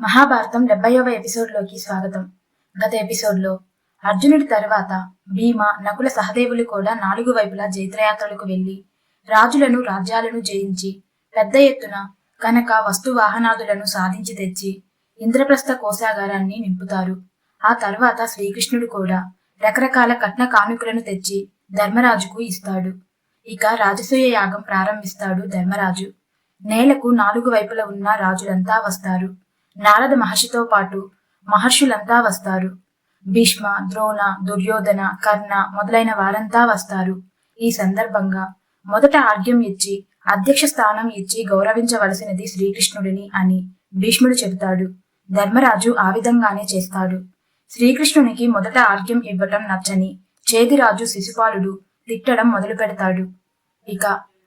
మహాభారతం 70వ ఎపిసోడ్లోకి స్వాగతం. గత ఎపిసోడ్లో అర్జునుడి తర్వాత భీమ, నకుల, సహదేవులు కూడా 4 వైపులా జైత్రయాత్రలకు వెళ్లి రాజులను, రాజ్యాలను జయించి పెద్ద ఎత్తున కనక వస్తు వాహనాదులను సాధించి తెచ్చి ఇంద్రప్రస్థ కోశాగారాన్ని నింపుతారు. ఆ తర్వాత శ్రీకృష్ణుడు కూడా రకరకాల కట్న కానుకలను తెచ్చి ధర్మరాజుకు ఇస్తాడు. ఇక రాజసూయ యాగం ప్రారంభిస్తాడు ధర్మరాజు. నేలకు 4 వైపులా ఉన్న రాజులంతా వస్తారు. నారద మహర్షితో పాటు మహర్షులంతా వస్తారు. భీష్మ, ద్రోణ, దుర్యోధన, కర్ణ మొదలైన వారంతా వస్తారు. ఈ సందర్భంగా మొదట ఆర్ఘ్యం ఇచ్చి అధ్యక్ష స్థానం ఇచ్చి గౌరవించవలసినది శ్రీకృష్ణుడిని అని భీష్ముడు చెబుతాడు. ధర్మరాజు ఆ విధంగానే చేస్తాడు. శ్రీకృష్ణునికి మొదట ఆర్ఘ్యం ఇవ్వటం నచ్చని చేదిరాజు శిశుపాలుడు తిట్టడం మొదలు పెడతాడు. ఇక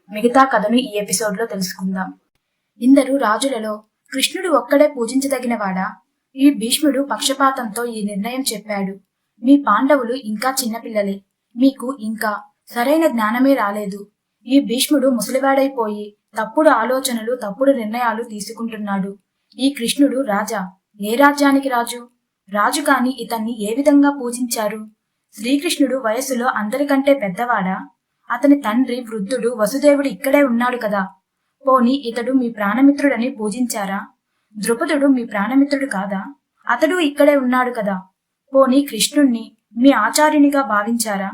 మిగతా కథను ఈ ఎపిసోడ్లో తెలుసుకుందాం. ఇందరు రాజులలో కృష్ణుడు ఒక్కడే పూజించదగినవాడా? ఈ భీష్ముడు పక్షపాతంతో ఈ నిర్ణయం చెప్పాడు. మీ పాండవులు ఇంకా చిన్నపిల్లలే, మీకు ఇంకా సరైన జ్ఞానమే రాలేదు. ఈ భీష్ముడు ముసలివాడైపోయి తప్పుడు ఆలోచనలు, తప్పుడు నిర్ణయాలు తీసుకుంటున్నాడు. ఈ కృష్ణుడు రాజా? ఏ రాజ్యానికి రాజు? రాజు కాని ఇతన్ని ఏ విధంగా పూజించారు? శ్రీకృష్ణుడు వయస్సులో అందరికంటే పెద్దవాడా? అతని తండ్రి వృద్ధుడు వసుదేవుడు ఇక్కడే ఉన్నాడు కదా. పోని ఇతడు మీ ప్రాణమిత్రుడని పూజించారా? ద్రుపదుడు మీ ప్రాణమిత్రుడు కాదా? అతడు ఇక్కడే ఉన్నాడు కదా. పోని కృష్ణుణ్ణి మీ ఆచార్యునిగా భావించారా?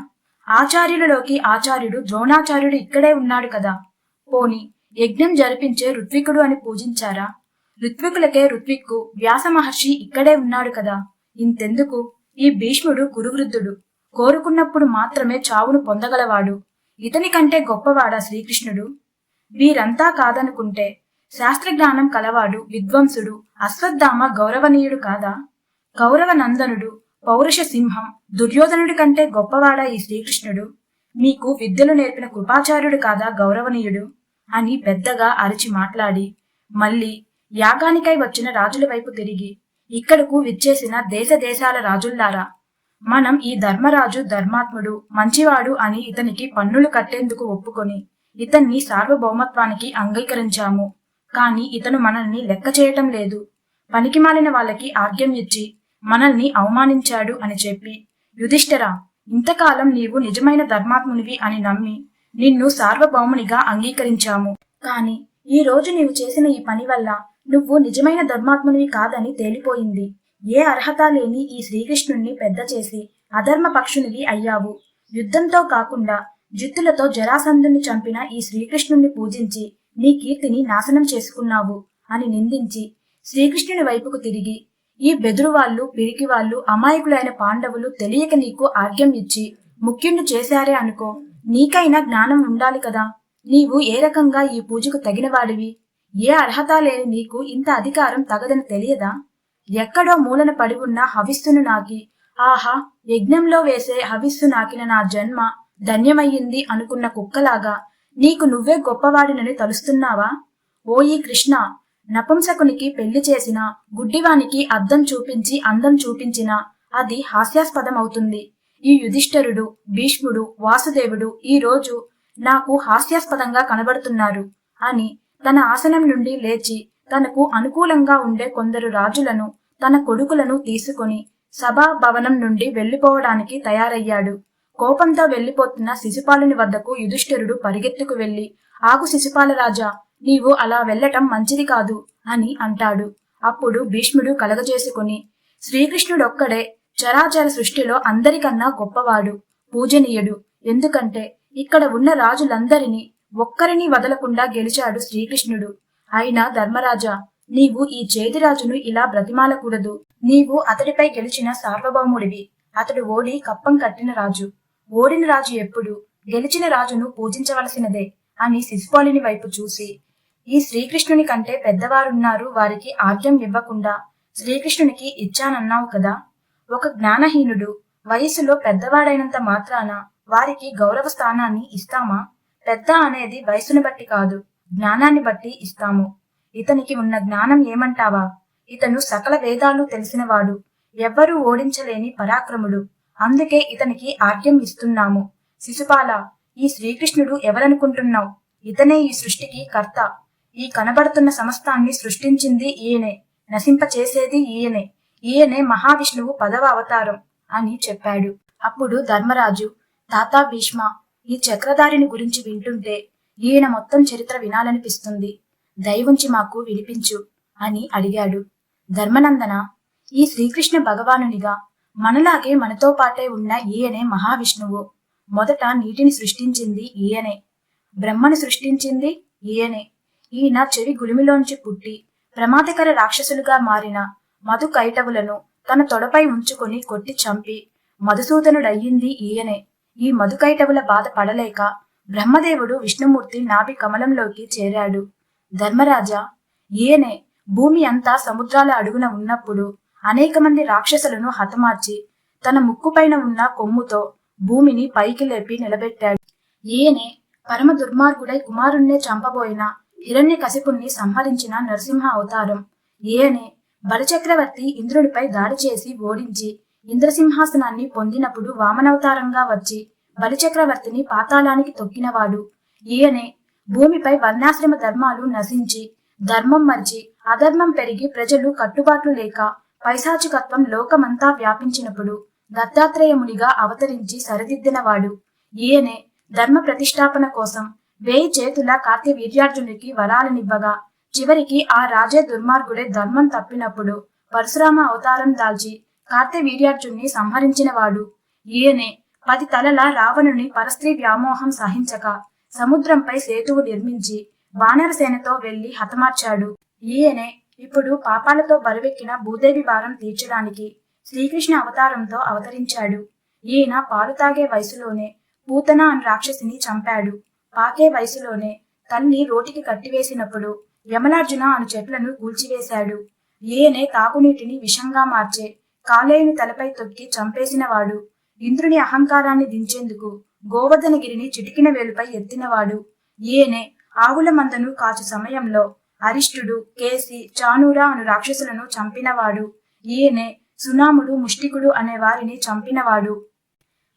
ఆచార్యులలోకి ఆచార్యుడు ద్రోణాచార్యుడు ఇక్కడే ఉన్నాడు కదా. పోని యజ్ఞం జరిపించే ఋత్వికుడు అని పూజించారా? ఋత్వికులకే ఋత్విక్కు వ్యాస మహర్షి ఇక్కడే ఉన్నాడు కదా. ఇంతెందుకు, ఈ భీష్ముడు కురువృద్ధుడు, కోరుకున్నప్పుడు మాత్రమే చావును పొందగలవాడు. ఇతని కంటే గొప్పవాడా శ్రీకృష్ణుడు? వీరంతా కాదనుకుంటే శాస్త్రజ్ఞానం కలవాడు, విద్వాంసుడు అశ్వత్థామ గౌరవనీయుడు కాదా? కౌరవ నందనుడు, పౌరుష సింహం దుర్యోధనుడి కంటే గొప్పవాడా ఈ శ్రీకృష్ణుడు? మీకు విద్యలు నేర్పిన కృపాచార్యుడు కాదా గౌరవనీయుడు? అని పెద్దగా అరిచి మాట్లాడి మళ్ళీ యాగానికై వచ్చిన రాజుల వైపు తిరిగి, ఇక్కడకు విచ్చేసిన దేశ దేశాల రాజుల్లారా, మనం ఈ ధర్మరాజు ధర్మాత్ముడు, మంచివాడు అని ఇతనికి పన్నులు కట్టేందుకు ఒప్పుకొని ఇతన్ని సార్వభౌమత్వానికి అంగీకరించాము. కాని ఇతను మనల్ని లెక్క చేయటం లేదు. పనికిమాలిన వాళ్ళకి ఆజ్ఞం ఇచ్చి మనల్ని అవమానించాడు అని చెప్పి, యుధిష్ఠిరా, ఇంతకాలం నీవు నిజమైన ధర్మాత్మునివి అని నమ్మి నిన్ను సార్వభౌమునిగా అంగీకరించాము. కాని ఈ రోజు నీవు చేసిన ఈ పని వల్ల నువ్వు నిజమైన ధర్మాత్మునివి కాదని తేలిపోయింది. ఏ అర్హత లేని ఈ శ్రీకృష్ణుణ్ణి పెద్ద చేసి అధర్మ పక్షునివి అయ్యావు. యుద్ధంతో కాకుండా జిత్తులతో జరాసంధుని చంపిన ఈ శ్రీకృష్ణుణ్ణి పూజించి నీ కీర్తిని నాశనం చేసుకున్నావు అని నిందించి శ్రీకృష్ణుని వైపుకు తిరిగి, ఈ బెదురువాళ్లు, పిరికివాళ్లు, అమాయకులైన పాండవులు తెలియక నీకు ఆర్ఘ్యం ఇచ్చి ముఖ్యుణ్ణి చేశారే అనుకో. నీకైనా జ్ఞానం ఉండాలి కదా. నీవు ఏ రకంగా ఈ పూజకు తగినవాడివి? ఏ అర్హత లేని నీకు ఇంత అధికారం తగదని తెలియదా? ఎక్కడో మూలన పడి ఉన్న హవిస్సును నాకి, ఆహా, యజ్ఞంలో వేసే హవిస్సు నాకిన నా జన్మ ధన్యమయ్యింది అనుకున్న కుక్కలాగా నీకు నువ్వే గొప్పవాడినని తలుస్తున్నావా? ఓ ఈ కృష్ణ, నపుంసకునికి పెళ్లి చేసిన గుడ్డివానికి అద్దం చూపించి అందం చూపించినా అది హాస్యాస్పదమవుతుంది. ఈ యుధిష్ఠిరుడు, భీష్ముడు, వాసుదేవుడు ఈ రోజు నాకు హాస్యాస్పదంగా కనబడుతున్నారు అని తన ఆసనం నుండి లేచి తనకు అనుకూలంగా ఉండే కొందరు రాజులను, తన కొడుకులను తీసుకొని సభా భవనం నుండి వెళ్లిపోవడానికి తయారయ్యాడు. కోపంతో వెళ్లిపోతున్న శిశుపాలుని వద్దకు యుధిష్ఠిరుడు పరిగెత్తుకు వెళ్లి, ఆగు శిశుపాల రాజా, నీవు అలా వెళ్లటం మంచిది కాదు అని అంటాడు. అప్పుడు భీష్ముడు కలగజేసుకుని, శ్రీకృష్ణుడొక్కడే చరాచర సృష్టిలో అందరికన్నా గొప్పవాడు, పూజనీయుడు. ఎందుకంటే ఇక్కడ ఉన్న రాజులందరినీ ఒక్కరిని వదలకుండా గెలిచాడు శ్రీకృష్ణుడు. అయినా ధర్మరాజా, నీవు ఈ చేదిరాజును ఇలా బ్రతిమాలకూడదు. నీవు అతడిపై గెలిచిన సార్వభౌముడివి. అతడు ఓడి కప్పం కట్టిన రాజు. ఓడిన రాజు ఎప్పుడు గెలిచిన రాజును పూజించవలసినదే అని శిశుపాలుని వైపు చూసి, ఈ శ్రీకృష్ణుని కంటే పెద్దవారున్నారు, వారికి ఆజ్ఞం ఇవ్వకుండా శ్రీకృష్ణునికి ఇచ్చానన్నావు కదా. ఒక జ్ఞానహీనుడు వయస్సులో పెద్దవాడైనంత మాత్రాన వారికి గౌరవ స్థానాన్ని ఇస్తామా? పెద్ద అనేది వయసును బట్టి కాదు, జ్ఞానాన్ని బట్టి ఇస్తాము. ఇతనికి ఉన్న జ్ఞానం ఏమంటావా? ఇతను సకల వేదాలు తెలిసినవాడు, ఎవ్వరూ ఓడించలేని పరాక్రముడు. అందుకే ఇతనికి ఆజ్ఞం ఇస్తున్నాము. శిశుపాల, ఈ శ్రీకృష్ణుడు ఎవరనుకుంటున్నావు? ఇతనే ఈ సృష్టికి కర్త. ఈ కనబడుతున్న సమస్తాన్ని సృష్టించింది ఈయనే. నశింపచేసేది ఈయనే మహావిష్ణువు 10వ అవతారం అని చెప్పాడు. అప్పుడు ధర్మరాజు, తాతా భీష్మ, ఈ చక్రధారిని గురించి వింటుంటే ఈయన మొత్తం చరిత్ర వినాలనిపిస్తుంది. దయవుంచి మాకు వినిపించు అని అడిగాడు. ధర్మనందన, ఈ శ్రీకృష్ణ భగవానునిగా మనలాగే మనతో పాటే ఉన్న ఈయనే మహావిష్ణువు. మొదట నీటిని సృష్టించింది ఈయనే, బ్రహ్మను సృష్టించింది ఈయనే. ఈయన చెవి గులిమిలోంచి పుట్టి ప్రమాదకర రాక్షసులుగా మారిన మధు కైటవులను తన తొడపై ఉంచుకొని కొట్టి చంపి మధుసూదనుడయ్యింది ఈయనే. ఈ మధుకైటవుల బాధ పడలేక బ్రహ్మదేవుడు విష్ణుమూర్తి నాభి కమలంలోకి చేరాడు. ధర్మరాజా, ఈయనే భూమి అంతా సముద్రాల అడుగున ఉన్నప్పుడు అనేక మంది రాక్షసులను హతమార్చి తన ముక్కుపైన ఉన్న కొమ్ముతో భూమిని పైకి లేపి నిలబెట్టాడు. ఈయనే పరమ దుర్మార్గుడై కుమారుణ్ణే చంపబోయిన హిరణ్యకశిపుణ్ణి సంహరించిన నరసింహ అవతారం. ఈయనే బలిచక్రవర్తి ఇంద్రుడిపై దాడి చేసి ఓడించి ఇంద్రసింహాసనాన్ని పొందినప్పుడు వామనవతారంగా వచ్చి బలిచక్రవర్తిని పాతాళానికి తొక్కినవాడు. ఈయనే భూమిపై వర్ణాశ్రమ ధర్మాలు నశించి ధర్మం మరిచి అధర్మం పెరిగి ప్రజలు కట్టుబాట్లు లేక పైశాచికత్వం లోకమంతా వ్యాపించినప్పుడు దత్తాత్రేయమునిగా అవతరించి సరిదిద్దినవాడు. ఈయనే ధర్మ ప్రతిష్టాపన కోసం 1000 చేతుల కార్తవీర్యార్జునుడికి వరాలనివ్వగా చివరికి ఆ రాజే దుర్మార్గుడే ధర్మం తప్పినప్పుడు పరశురామ అవతారం దాల్చి కార్తవీర్యార్జున్ని సంహరించినవాడు. ఈయనే 10 తలల రావణుని పరస్త్రీ వ్యామోహం సహించక సముద్రంపై సేతువు నిర్మించి వానరసేనతో వెళ్లి హతమార్చాడు. ఈయనే ఇప్పుడు పాపాలతో బరువెక్కిన భూదేవి భారం తీర్చడానికి శ్రీకృష్ణ అవతారంతో అవతరించాడు. ఈయన పాలు తాగే వయసులోనే పూతన అని రాక్షసిని చంపాడు. పాకే వయసులోనే తల్లి రోటికి కట్టివేసినప్పుడు యమలార్జున అను చెట్లను కూల్చివేశాడు. ఈయనే తాగునీటిని విషంగా మార్చే కాలేయుని తలపై తొక్కి చంపేసినవాడు. ఇంద్రుని అహంకారాన్ని దించేందుకు గోవర్ధనగిరిని చిటికిన వేలుపై ఎత్తినవాడు. ఈయనే ఆవుల మందను కాచు సమయంలో అరిష్టుడు, కేసి, చానూర అను రాక్షసులను చంపినవాడు. ఈయనే సునాముడు, ముష్టికుడు అనే వారిని చంపినవాడు.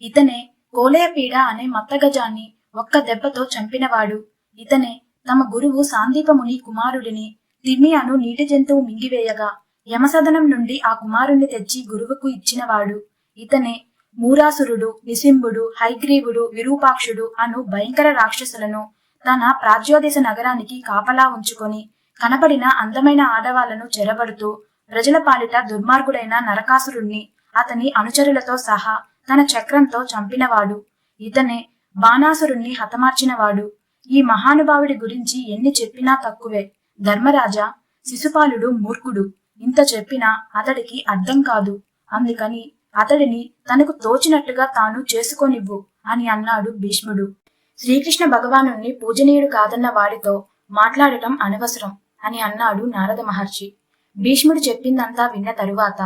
ఇతనే కోలేయపీడ అనే మత్తగజాన్ని ఒక్క దెబ్బతో చంపినవాడు. ఇతనే తమ గురువు సాందీపముని కుమారుడిని తిమ్మి అను నీటి జంతువు మింగివేయగా యమసదనం నుండి ఆ కుమారుణ్ణి తెచ్చి గురువుకు ఇచ్చినవాడు. ఇతనే మూరాసురుడు, నిసింబుడు, హైగ్రీవుడు, విరూపాక్షుడు అను భయంకర రాక్షసులను తన ప్రాజ్యోదేశ నగరానికి కాపలా ఉంచుకొని కనపడిన అందమైన ఆడవాళ్లను చెరబడుతూ ప్రజల పాలిట దుర్మార్గుడైన నరకాసురుణ్ణి అతని అనుచరులతో సహా తన చక్రంతో చంపినవాడు. ఇతనే బాణాసురుణ్ణి హతమార్చినవాడు. ఈ మహానుభావుడి గురించి ఎన్ని చెప్పినా తక్కువే. ధర్మరాజా, శిశుపాలుడు మూర్ఖుడు. ఇంత చెప్పినా అతడికి అర్థం కాదు. అందుకని అతడిని తనకు తోచినట్టుగా తాను చేసుకోనివ్వు అని అన్నాడు భీష్ముడు. శ్రీకృష్ణ భగవానుణ్ణి పూజనీయుడు కాదన్న వాడితో మాట్లాడటం అనవసరం అని అన్నాడు నారద మహర్షి. భీష్ముడు చెప్పిందంతా విన్న తరువాత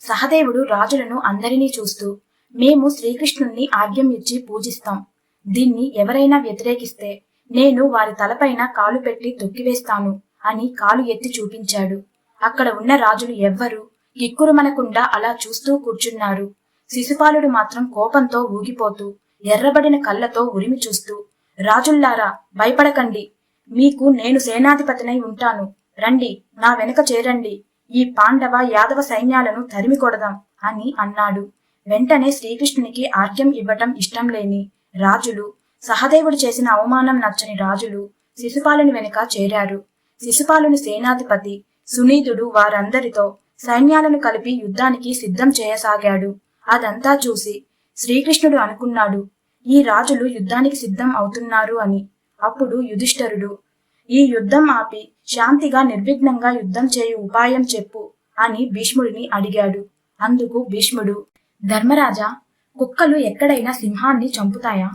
సహదేవుడు రాజులను అందరినీ చూస్తూ, మేము శ్రీకృష్ణుణ్ణి ఆజ్ఞం ఇచ్చి పూజిస్తాం. దీన్ని ఎవరైనా వ్యతిరేకిస్తే నేను వారి తలపైన కాలు పెట్టి తొక్కివేస్తాను అని కాలు ఎత్తి చూపించాడు. అక్కడ ఉన్న రాజులు ఎవ్వరూ కిక్కురుమనకుండా అలా చూస్తూ కూర్చున్నారు. శిశుపాలుడు మాత్రం కోపంతో ఊగిపోతూ ఎర్రబడిన కళ్ళతో ఉరిమి చూస్తూ, రాజుల్లారా, భయపడకండి. మీకు నేను సేనాధిపతినై ఉంటాను. రండి, నా వెనుక చేరండి. ఈ పాండవ యాదవ సైన్యాలను తరిమి కొడదాం అని అన్నాడు. వెంటనే శ్రీకృష్ణునికి ఆర్ఘ్యం ఇవ్వటం ఇష్టం లేని రాజులు, సహదేవుడు చేసిన అవమానం నచ్చని రాజులు శిశుపాలుని వెనుక చేరారు. శిశుపాలుని సేనాధిపతి సునీతుడు వారందరితో సైన్యాలను కలిపి యుద్ధానికి సిద్ధం చేయసాగాడు. అదంతా చూసి శ్రీకృష్ణుడు అనుకున్నాడు, ఈ రాజులు యుద్ధానికి సిద్ధం అవుతున్నారు అని. అప్పుడు యుధిష్ఠరుడు, ఈ యుద్ధం ఆపి శాంతిగా నిర్విఘ్నంగా యుద్ధం చేయు ఉపాయం చెప్పు అని భీష్ముడిని అడిగాడు. అందుకు భీష్ముడు, ధర్మరాజా, కుక్కలు ఎక్కడైనా సింహాన్ని చంపుతాయా?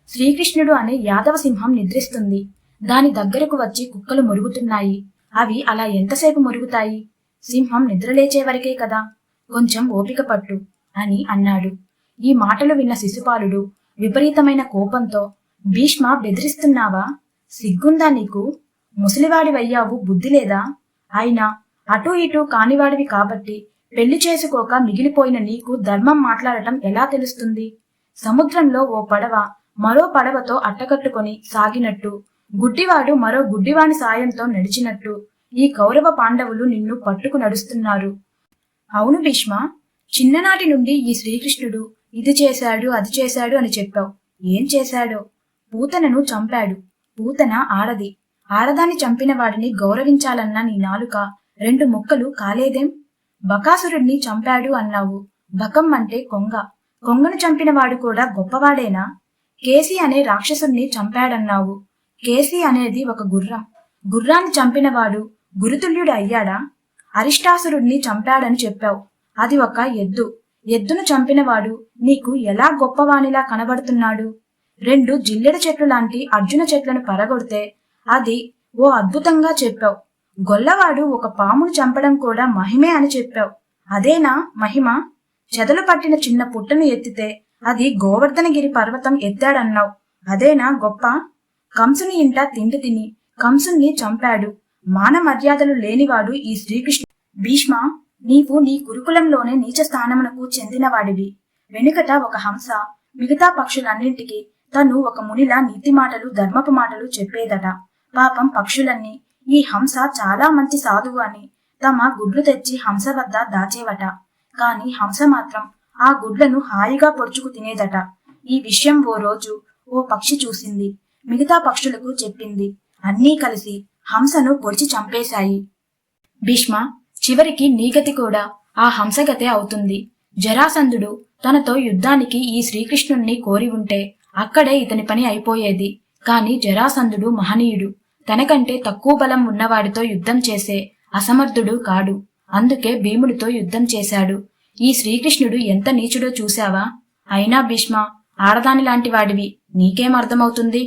శ్రీకృష్ణుడు అనే యాదవ సింహం నిద్రిస్తుంది. దాని దగ్గరకు వచ్చి కుక్కలు మొరుగుతున్నాయి. అవి అలా ఎంతసేపు మొరుగుతాయి? సింహం నిద్రలేచే వరకే కదా. కొంచెం ఓపిక పట్టు అని అన్నాడు. ఈ మాటలు విన్న శిశుపాలుడు విపరీతమైన కోపంతో, భీష్మ, బెదిరిస్తున్నావా? సిగ్గుందా నీకు? ముసలివాడివయ్యావు, బుద్ధి లేదా? అయినా అటూ ఇటూ కానివాడివి కాబట్టి పెళ్లి చేసుకోక మిగిలిపోయిన నీకు ధర్మం మాట్లాడటం ఎలా తెలుస్తుంది? సముద్రంలో ఓ పడవ మరో పడవతో అట్టకట్టుకొని సాగినట్టు, గుడ్డివాడు మరో గుడ్డివాని సాయంతో నడిచినట్టు ఈ కౌరవ పాండవులు నిన్ను పట్టుకు నడుస్తున్నారు. అవును భీష్మ, చిన్ననాటి నుండి ఈ శ్రీకృష్ణుడు ఇది చేశాడు అది చేశాడు అని చెప్పావు. ఏం చేశాడో? పూతనను చంపాడు. పూతన ఆడది. ఆడదాన్ని చంపిన వాడిని గౌరవించాలన్న నీ నాలుక 2 ముక్కలు కాలేదేం? బకాసురుణ్ణి చంపాడు అన్నావు. బకం అంటే కొంగ. కొంగను చంపిన వాడు కూడా గొప్పవాడేనా? కేసి అనే రాక్షసుణ్ణి చంపాడన్నావు. కేసి అనేది ఒక గుర్రం. గుర్రాన్ని చంపినవాడు గురుతుల్యుడు అయ్యాడా? అరిష్టాసురుణ్ణి చంపాడని చెప్పావు. అది ఒక ఎద్దు. ఎద్దును చంపినవాడు నీకు ఎలా గొప్పవానిలా కనబడుతున్నాడు? 2 జిల్లెడ చెట్లు లాంటి అర్జున చెట్లను పరగొడితే అది ఓ అద్భుతంగా చెప్పావు. గొల్లవాడు ఒక పామును చంపడం కూడా మహిమే అని చెప్పావు. అదేనా మహిమ? చెదలు పట్టిన చిన్న పుట్టను ఎత్తితే అది గోవర్ధనగిరి పర్వతం ఎత్తాడన్నావు. అదేనా గొప్ప? కంసుని ఇంట తిండి తిని కంసుని చంపాడు. మాన మర్యాదలు లేనివాడు ఈ శ్రీకృష్ణుడు. భీష్మ, నీవు నీ గురుకులంలోనే నీచ స్థానమునకు చెందినవాడివి. వెనుకట ఒక హంస మిగతా పక్షులన్నింటికి తను ఒక మునిలా నీతి మాటలు ధర్మపు మాటలు చెప్పేదట. పాపం పక్షులన్నీ ఈ హంస చాలా మంచి సాధువు అని తమ గుడ్లు తెచ్చి హంస వద్ద దాచేవట. కాని హంస మాత్రం ఆ గుడ్లను హాయిగా పొడుచుకు తినేదట. ఈ విషయం ఓ రోజు ఓ పక్షి చూసింది. మిగతా పక్షులకు చెప్పింది. అన్నీ కలిసి హంసను పొడిచి చంపేశాయి. భీష్మ, చివరికి నీగతి కూడా ఆ హంసగతే అవుతుంది. జరాసంధుడు తనతో యుద్ధానికి ఈ శ్రీకృష్ణుణ్ణి కోరి ఉంటే అక్కడే ఇతని పని అయిపోయేది. కాని జరాసంధుడు మహనీయుడు. తనకంటే తక్కువ బలం ఉన్నవాడితో యుద్ధం చేసే అసమర్థుడు కాడు. అందుకే భీముడితో యుద్ధం చేశాడు. ఈ శ్రీకృష్ణుడు ఎంత నీచుడో చూశావా? అయినా భీష్మ, ఆడదానిలాంటి వాడివి, నీకేం అర్థమవుతుంది?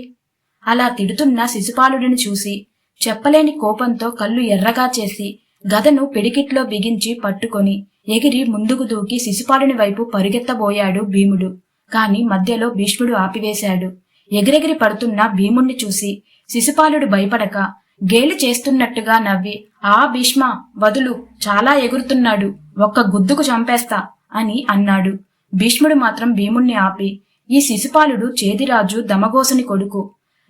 అలా తిడుతున్న శిశుపాలుడిని చూసి చెప్పలేని కోపంతో కళ్ళు ఎర్రగా చేసి గదను పిడికిట్లో బిగించి పట్టుకొని ఎగిరి ముందుకు దూకి శిశుపాలుని వైపు పరుగెత్తబోయాడు భీముడు. కాని మధ్యలో భీష్ముడు ఆపివేశాడు. ఎగిరెగిరి పడుతున్న భీముణ్ణి చూసి శిశుపాలుడు భయపడక గేలి చేస్తున్నట్టుగా నవ్వి, ఆ భీష్మ వదులు, చాలా ఎగురుతున్నాడు, ఒక్క గుద్దుకు చంపేస్తా అని అన్నాడు. భీష్ముడు మాత్రం భీముణ్ణి ఆపి, ఈ శిశుపాలుడు చేదిరాజు దమఘోసుని కొడుకు.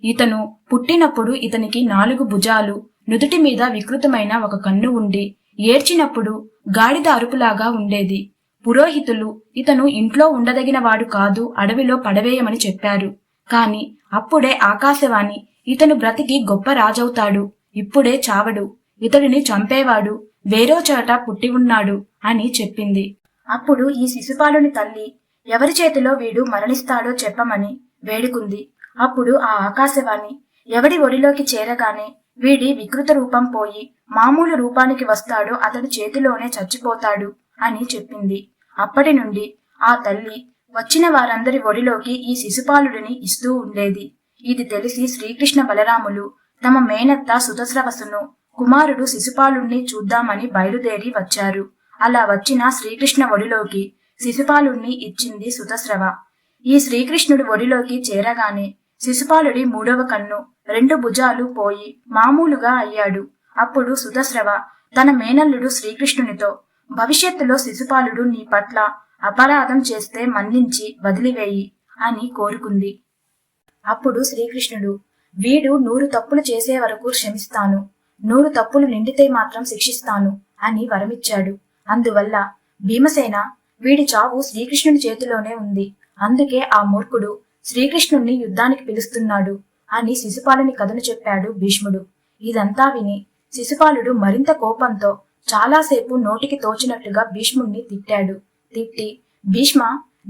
ఇతను పుట్టినప్పుడు ఇతనికి 4 భుజాలు, నుదుటి మీద వికృతమైన ఒక కన్ను ఉండి ఏడ్చినప్పుడు గాడిద అరుపులాగా ఉండేది. పురోహితులు ఇతను ఇంట్లో ఉండదగిన వాడు కాదు, అడవిలో పడవేయమని చెప్పారు. కాని అప్పుడే ఆకాశవాణి ఇతను బ్రతికి గొప్ప రాజవుతాడు, ఇప్పుడే చావడు, ఇతడిని చంపేవాడు వేరో చోట పుట్టి ఉన్నాడు అని చెప్పింది. అప్పుడు ఈ శిశుపాలుని తల్లి ఎవరి చేతిలో వీడు మరణిస్తాడో చెప్పమని వేడుకుంది. అప్పుడు ఆ ఆకాశవాణి ఎవడి ఒడిలోకి చేరగానే వీడి వికృత రూపం పోయి మామూలు రూపానికి వస్తాడో అతడి చేతిలోనే చచ్చిపోతాడు అని చెప్పింది. అప్పటి నుండి ఆ తల్లి వచ్చిన వారందరి ఒడిలోకి ఈ శిశుపాలుడిని ఇస్తూ ఉండేది. ఇది తెలిసి శ్రీకృష్ణ బలరాములు తమ మేనత్త సుతస్రవసును కుమారుడు శిశుపాలుణ్ణి చూద్దామని బయలుదేరి వచ్చారు. అలా వచ్చిన శ్రీకృష్ణ ఒడిలోకి శిశుపాలుణ్ణి ఇచ్చింది సుతస్రవ. ఈ శ్రీకృష్ణుడి ఒడిలోకి చేరగానే శిశుపాలుడి 3వ కన్ను, 2 భుజాలు పోయి మామూలుగా అయ్యాడు. అప్పుడు సుతస్రవ తన మేనల్లుడు శ్రీకృష్ణునితో, భవిష్యత్తులో శిశుపాలుడు నీ పట్ల అపరాధం చేస్తే మన్నించి వదిలివేయి అని కోరుకుంది. అప్పుడు శ్రీకృష్ణుడు, వీడు 100 తప్పులు చేసే వరకు క్షమిస్తాను, 100 తప్పులు నిండితే మాత్రం శిక్షిస్తాను అని వరమిచ్చాడు. అందువల్ల భీమసేన, వీడి చావు శ్రీకృష్ణుని చేతిలోనే ఉంది, అందుకే ఆ మూర్ఖుడు శ్రీకృష్ణుణ్ణి యుద్ధానికి పిలుస్తున్నాడు అని శిశుపాలుని కథను చెప్పాడు భీష్ముడు. ఇదంతా విని శిశుపాలుడు మరింత కోపంతో చాలాసేపు నోటికి తోచినట్టుగా భీష్ముణ్ణి తిట్టాడు. తిట్టి, భీష్మ,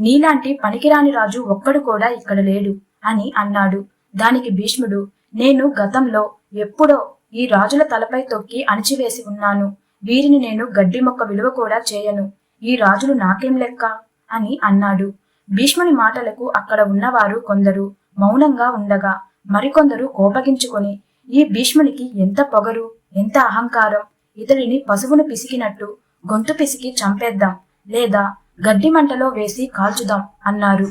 నీలాంటి పనికిరాని రాజు ఒక్కడు కూడా ఇక్కడ లేడు అని అన్నాడు. దానికి భీష్ముడు, నేను గతంలో ఎప్పుడో ఈ రాజుల తలపై తొక్కి అణిచివేసి ఉన్నాను, వీరిని నేను గడ్డి మొక్క విలువ కూడా చేయను, ఈ రాజులు నాకేం లెక్క అని అన్నాడు. భీష్ముని మాటలకు అక్కడ ఉన్నవారు కొందరు మౌనంగా ఉండగా మరికొందరు కోపగించుకొని, ఈ భీష్మునికి ఎంత పొగరు, ఎంత అహంకారం, ఇతడిని పశువును పిసికినట్టు గొంతు పిసికి చంపేద్దాం, లేదా గడ్డి మంటలో వేసి కాల్చుదాం అన్నారు.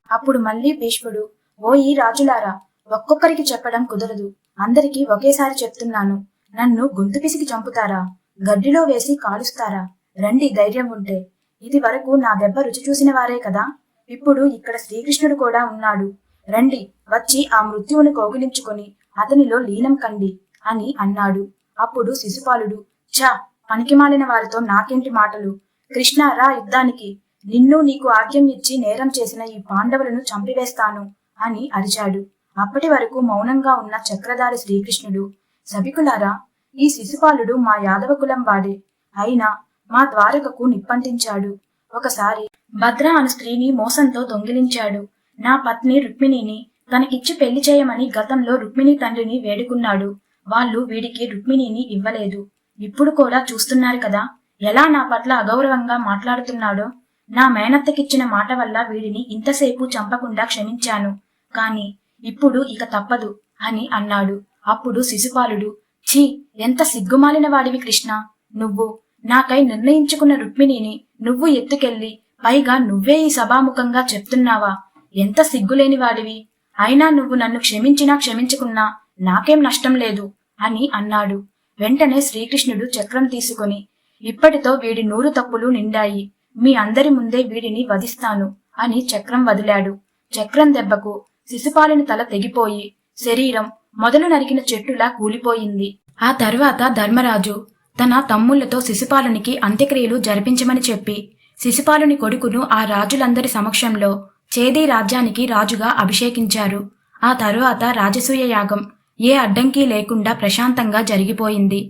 అప్పుడు మళ్ళీ భీష్ముడు, ఓ ఈ రాజులారా, ఒక్కొక్కరికి చెప్పడం కుదరదు, అందరికీ ఒకేసారి చెప్తున్నాను, నన్ను గొంతు పిసికి చంపుతారా, గడ్డిలో వేసి కాలుస్తారా? రండి, ధైర్యం ఉంటే. ఇది వరకు నా దెబ్బ రుచి చూసిన వారే కదా, ఇప్పుడు ఇక్కడ శ్రీకృష్ణుడు కూడా ఉన్నాడు, రండి, వచ్చి ఆ మృత్యువును కౌగిలించుకొని అతనిలో లీనం కండి అని అన్నాడు. అప్పుడు శిశుపాలుడు, ఛా, పనికిమాలిన వారితో నాకేంటి మాటలు? కృష్ణ, రా యుద్ధానికి. నిన్ను నీకు ఆజ్ఞం ఇచ్చి నేరం చేసిన ఈ పాండవులను చంపివేస్తాను అని అరిచాడు. అప్పటి వరకు మౌనంగా ఉన్న చక్రధారి శ్రీకృష్ణుడు, సభికులారా, ఈ శిశుపాలుడు మా యాదవ కులం వాడే, అయినా మా ద్వారకకు నిప్పంటించాడు. ఒకసారి భద్ర అను స్త్రీని మోసంతో దొంగిలించాడు. నా పత్ని రుక్మిణిని తనకిచ్చి పెళ్లి చేయమని గతంలో రుక్మిణి తండ్రిని వేడుకున్నాడు. వాళ్ళు వీడికి రుక్మిణిని ఇవ్వలేదు. ఇప్పుడు కూడా చూస్తున్నారు కదా ఎలా నా పట్ల అగౌరవంగా మాట్లాడుతున్నాడో. నా మేనత్తకిచ్చిన మాట వల్ల వీడిని ఇంతసేపు చంపకుండా క్షమించాను, కాని ఇప్పుడు ఇక తప్పదు అని అన్నాడు. అప్పుడు శిశుపాలుడు, ఛీ, ఎంత సిగ్గుమాలిన వాడివి కృష్ణ. నువ్వు నాకై నిర్ణయించుకున్న రుక్మిణిని నువ్వు ఎత్తుకెళ్లి పైగా నువ్వే ఈ సభాముఖంగా చెప్తున్నావా? ఎంత సిగ్గులేని వాడివి. అయినా నువ్వు నన్ను క్షమించినా క్షమించుకున్నా నాకేం నష్టం లేదు అని అన్నాడు. వెంటనే శ్రీకృష్ణుడు చక్రం తీసుకుని, ఇప్పటితో వీడి 100 తప్పులు నిండాయి. మీ అందరి ముందే వీడిని వధిస్తాను అని చక్రం వదిలాడు. చక్రం దెబ్బకు శిశుపాలుని తల తెగిపోయి శరీరం మొదలు నరికిన చెట్టులా కూలిపోయింది. ఆ తరువాత ధర్మరాజు తన తమ్ముళ్లతో శిశుపాలునికి అంత్యక్రియలు జరిపించమని చెప్పి శిశుపాలుని కొడుకును ఆ రాజులందరి సమక్షంలో చేది రాజ్యానికి రాజుగా అభిషేకించారు. ఆ తరువాత రాజసూయ యాగం ఏ అడ్డంకి లేకుండా ప్రశాంతంగా జరిగిపోయింది.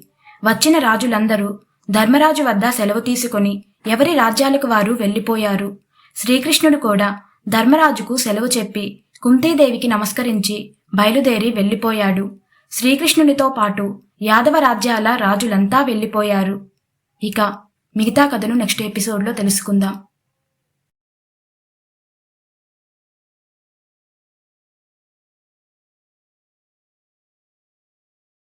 వచ్చిన రాజులందరూ ధర్మరాజు వద్ద సెలవు తీసుకుని ఎవరి రాజ్యాలకు వారు వెళ్లిపోయారు. శ్రీకృష్ణుడు కూడా ధర్మరాజుకు సెలవు చెప్పి కుంతీదేవికి నమస్కరించి బయలుదేరి వెళ్లిపోయాడు. శ్రీకృష్ణునితో పాటు యాదవ రాజ్యాల రాజులంతా వెళ్లిపోయారు. ఇక మిగతా కథను నెక్స్ట్ ఎపిసోడ్లో తెలుసుకుందాం.